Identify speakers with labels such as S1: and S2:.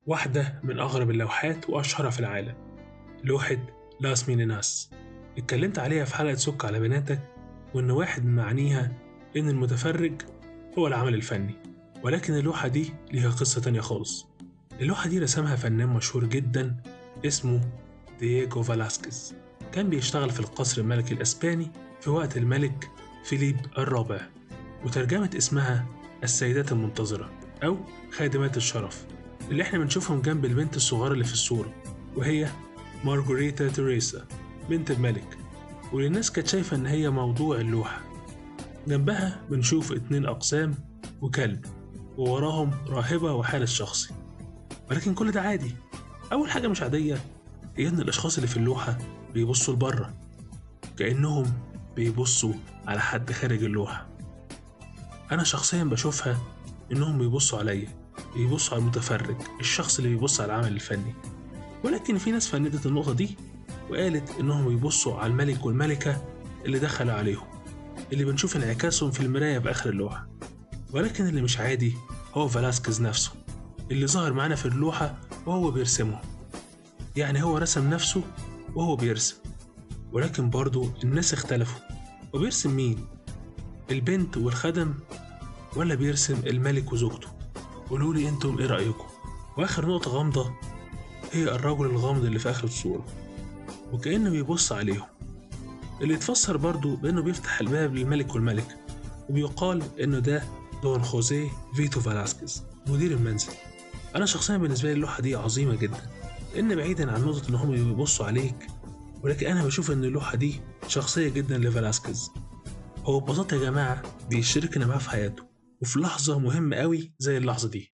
S1: واحدة من أغرب اللوحات وأشهرها في العالم، لوحة لاس مينيناس. اتكلمت عليها في حلقة سك على بناتك، وإن واحد من معانيها إن المتفرج هو العمل الفني. ولكن اللوحة دي ليها قصة تانية خالص. اللوحة دي رسمها فنان مشهور جدا اسمه دييغو فالاسكيز. كان بيشتغل في القصر الملكي الأسباني في وقت الملك فيليب الرابع، وترجمة اسمها السيدات المنتظرة أو خادمات الشرف، اللي احنا بنشوفهم جنب البنت الصغيرة اللي في الصورة، وهي مارغوريتا تيريسا بنت الملك، واللي الناس كانت شايفة إن هي موضوع اللوحة. جنبها بنشوف 2 أقسام وكلب، ووراهم راهبة وحارس شخصي. ولكن كل ده عادي. أول حاجة مش عادية هي إن الأشخاص اللي في اللوحة بيبصوا لبره، كأنهم بيبصوا على حد خارج اللوحة. أنا شخصيا بشوفها إنهم بيبصوا عليا، بيبصوا على المتفرج، الشخص اللي بيبص على العمل الفني. ولكن في ناس فندت النقطة دي وقالت إنهم بيبصوا على الملك والملكة اللي دخلوا عليهم، اللي بنشوف انعكاسهم في المراية بآخر اللوحة. ولكن اللي مش عادي هو فلاسكيز نفسه، اللي ظهر معانا في اللوحة وهو بيرسمه. يعني هو رسم نفسه وهو بيرسم. ولكن برضو الناس اختلفوا، وبيرسم مين؟ البنت والخدم ولا بيرسم الملك وزوجته؟ قولولي انتم ايه رأيكم. واخر نقطة غامضة هي الرجل الغامض اللي في آخر الصورة، وكأنه بيبص عليهم، اللي يتفسر برضو بأنه بيفتح الباب للملك والملكة. وبيقال إنه ده دون خوزيه فيتو فالاسكيز مدير المنزل. أنا شخصيا بالنسبة لي اللوحة دي عظيمة جدا، لأن بعيدا عن نقطة إنهم بيبصوا عليك، ولكن أنا بشوف إن اللوحة دي شخصية جدا لفالاسكيز. هو ببساطة يا جماعة بيشاركنا معاه في حياته، وفي لحظة مهمة قوي زي اللحظة دي